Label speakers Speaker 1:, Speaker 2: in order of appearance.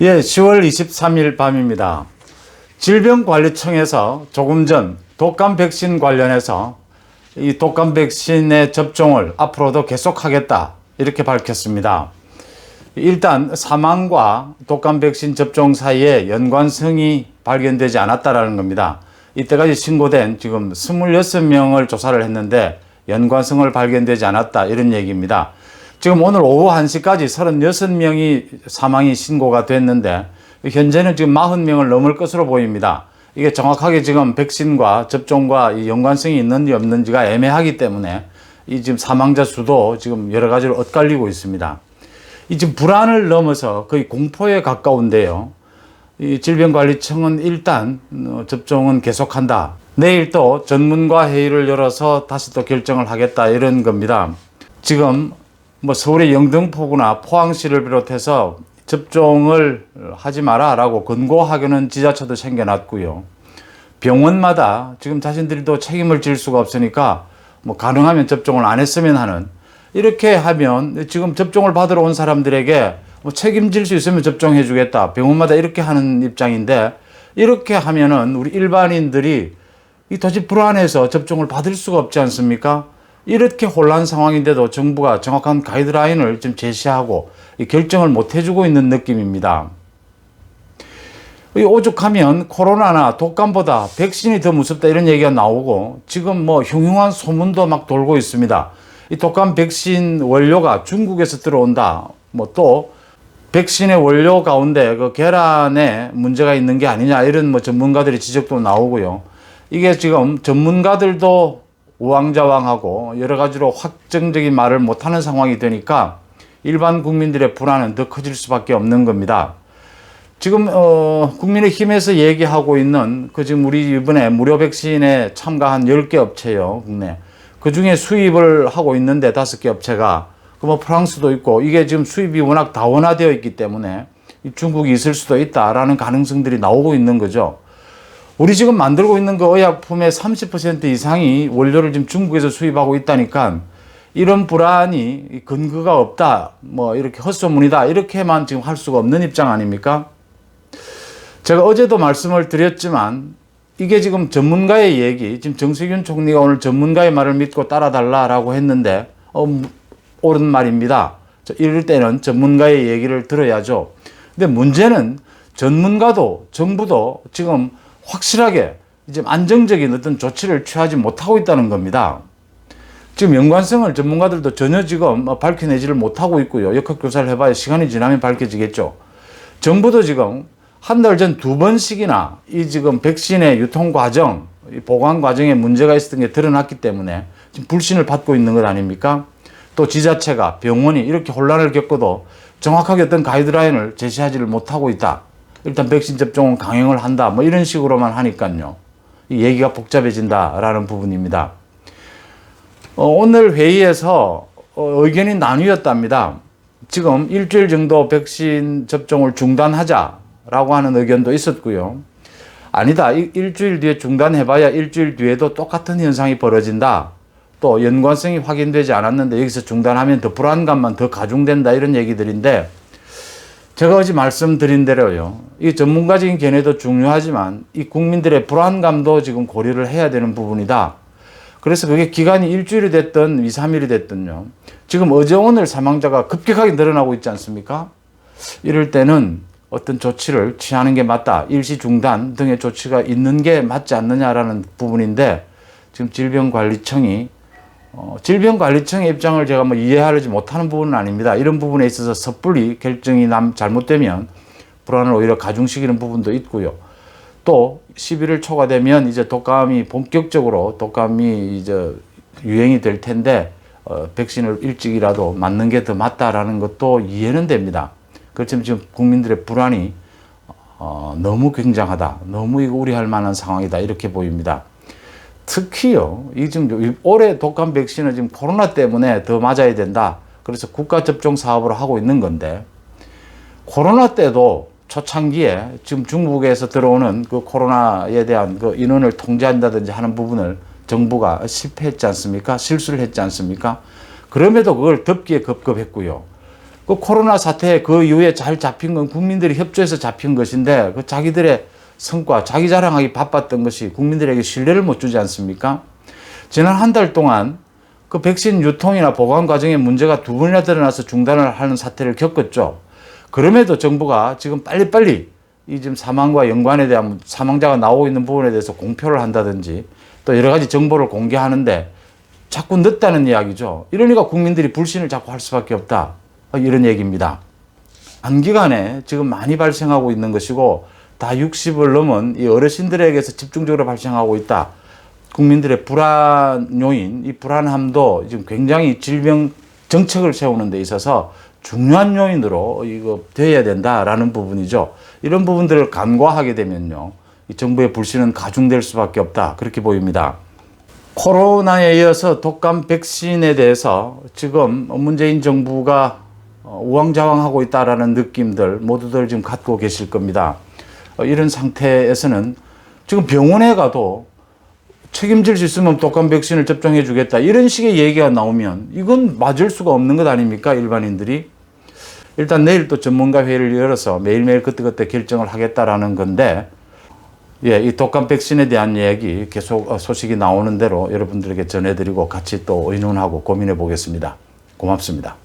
Speaker 1: 예, 10월 23일 밤입니다. 질병관리청에서 조금 전 독감 백신 관련해서 이 독감 백신의 접종을 앞으로도 계속하겠다 이렇게 밝혔습니다. 일단 사망과 독감 백신 접종 사이에 연관성이 발견되지 않았다라는 겁니다. 이때까지 신고된 지금 26명을 조사를 했는데 연관성을 발견되지 않았다 이런 얘기입니다. 지금 오늘 오후 1시까지 36명이 사망이 신고가 됐는데 현재는 지금 40명을 넘을 것으로 보입니다. 이게 정확하게 지금 백신과 접종과 이 연관성이 있는지 없는지가 애매하기 때문에 이 지금 사망자 수도 지금 여러 가지로 엇갈리고 있습니다. 이 지금 불안을 넘어서 거의 공포에 가까운데요. 이 질병관리청은 일단 접종은 계속한다. 내일 또 전문가 회의를 열어서 다시 또 결정을 하겠다 이런 겁니다. 지금 서울의 영등포구나 포항시를 비롯해서 접종을 하지 마라 라고 권고하기는 지자체도 생겨났고요. 병원마다 지금 자신들이 또 책임을 질 수가 없으니까 가능하면 접종을 안 했으면 하는, 이렇게 하면 지금 접종을 받으러 온 사람들에게 책임질 수 있으면 접종해 주겠다. 병원마다 이렇게 하는 입장인데, 이렇게 하면은 우리 일반인들이 도저히 불안해서 접종을 받을 수가 없지 않습니까? 이렇게 혼란 상황인데도 정부가 정확한 가이드라인을 좀 제시하고 결정을 못 해주고 있는 느낌입니다. 오죽하면 코로나나 독감보다 백신이 더 무섭다 이런 얘기가 나오고, 지금 흉흉한 소문도 막 돌고 있습니다. 이 독감 백신 원료가 중국에서 들어온다. 또 백신의 원료 가운데 그 계란에 문제가 있는 게 아니냐 이런 전문가들의 지적도 나오고요. 이게 지금 전문가들도 우왕좌왕하고 여러 가지로 확정적인 말을 못하는 상황이 되니까 일반 국민들의 불안은 더 커질 수밖에 없는 겁니다. 지금 국민의힘에서 얘기하고 있는 지금 우리 이번에 무료 백신에 참가한 10개 업체요, 국내. 그 중에 수입을 하고 있는데 5개 업체가 프랑스도 있고, 이게 지금 수입이 워낙 다원화되어 있기 때문에 중국이 있을 수도 있다라는 가능성들이 나오고 있는 거죠. 우리 지금 만들고 있는 그 의약품의 30% 이상이 원료를 지금 중국에서 수입하고 있다니까 이런 불안이 근거가 없다, 이렇게 헛소문이다, 이렇게만 지금 할 수가 없는 입장 아닙니까? 제가 어제도 말씀을 드렸지만 이게 지금 전문가의 얘기, 지금 정세균 총리가 오늘 전문가의 말을 믿고 따라달라라고 했는데 옳은 말입니다. 이럴 때는 전문가의 얘기를 들어야죠. 근데 문제는 전문가도 정부도 지금 확실하게 이제 안정적인 어떤 조치를 취하지 못하고 있다는 겁니다. 지금 연관성을 전문가들도 전혀 지금 밝혀내지를 못하고 있고요. 역학조사를 해봐야 시간이 지나면 밝혀지겠죠. 정부도 지금 한 달 전 2번씩이나 이 지금 백신의 유통 과정, 보관 과정에 문제가 있었던 게 드러났기 때문에 지금 불신을 받고 있는 것 아닙니까? 또 지자체가, 병원이 이렇게 혼란을 겪어도 정확하게 어떤 가이드라인을 제시하지를 못하고 있다. 일단 백신 접종은 강행을 한다. 이런 식으로만 하니까요. 이 얘기가 복잡해진다라는 부분입니다. 오늘 회의에서 의견이 나뉘었답니다. 지금 일주일 정도 백신 접종을 중단하자라고 하는 의견도 있었고요. 아니다, 일주일 뒤에 중단해봐야 일주일 뒤에도 똑같은 현상이 벌어진다. 또 연관성이 확인되지 않았는데 여기서 중단하면 더 불안감만 더 가중된다, 이런 얘기들인데, 제가 어제 말씀드린 대로요, 이 전문가적인 견해도 중요하지만 이 국민들의 불안감도 지금 고려를 해야 되는 부분이다. 그래서 그게 기간이 일주일이 됐든 2, 3일이 됐든요, 지금 어제 오늘 사망자가 급격하게 늘어나고 있지 않습니까? 이럴 때는 어떤 조치를 취하는 게 맞다, 일시 중단 등의 조치가 있는 게 맞지 않느냐라는 부분인데, 지금 질병관리청의 입장을 제가 이해하지 못하는 부분은 아닙니다. 이런 부분에 있어서 섣불리 결정이 잘못되면 불안을 오히려 가중시키는 부분도 있고요. 또 11월 초가 되면 이제 독감이 본격적으로 이제 유행이 될 텐데 백신을 일찍이라도 맞는 게 더 맞다라는 것도 이해는 됩니다. 그렇지만 지금 국민들의 불안이 너무 굉장하다, 너무 이거 우려할 만한 상황이다, 이렇게 보입니다. 특히요, 지금 올해 독감 백신은 지금 코로나 때문에 더 맞아야 된다. 그래서 국가 접종 사업을 하고 있는 건데, 코로나 때도 초창기에 지금 중국에서 들어오는 그 코로나에 대한 그 인원을 통제한다든지 하는 부분을 정부가 실패했지 않습니까? 실수를 했지 않습니까? 그럼에도 그걸 덮기에 급급했고요. 그 코로나 사태 그 이후에 잘 잡힌 건 국민들이 협조해서 잡힌 것인데 그 자기들의 성과, 자기 자랑하기 바빴던 것이 국민들에게 신뢰를 못 주지 않습니까? 지난 한 달 동안 그 백신 유통이나 보관 과정에 문제가 두 번이나 드러나서 중단을 하는 사태를 겪었죠. 그럼에도 정부가 지금 빨리빨리 이 지금 사망과 연관에 대한 사망자가 나오고 있는 부분에 대해서 공표를 한다든지 또 여러 가지 정보를 공개하는데 자꾸 늦다는 이야기죠. 이러니까 국민들이 불신을 자꾸 할 수밖에 없다. 이런 얘기입니다. 단기간에 지금 많이 발생하고 있는 것이고 다 60을 넘은 이 어르신들에게서 집중적으로 발생하고 있다. 국민들의 불안 요인, 이 불안함도 지금 굉장히 질병 정책을 세우는 데 있어서 중요한 요인으로 이거 되어야 된다라는 부분이죠. 이런 부분들을 간과하게 되면요, 이 정부의 불신은 가중될 수밖에 없다. 그렇게 보입니다. 코로나에 이어서 독감 백신에 대해서 지금 문재인 정부가 우왕좌왕하고 있다라는 느낌들 모두들 지금 갖고 계실 겁니다. 이런 상태에서는 지금 병원에 가도 책임질 수 있으면 독감 백신을 접종해 주겠다 이런 식의 얘기가 나오면 이건 맞을 수가 없는 것 아닙니까? 일반인들이. 일단 내일 또 전문가 회의를 열어서 매일매일 그때그때 결정을 하겠다라는 건데, 예, 이 독감 백신에 대한 이야기 계속 소식이 나오는 대로 여러분들에게 전해드리고 같이 또 의논하고 고민해 보겠습니다. 고맙습니다.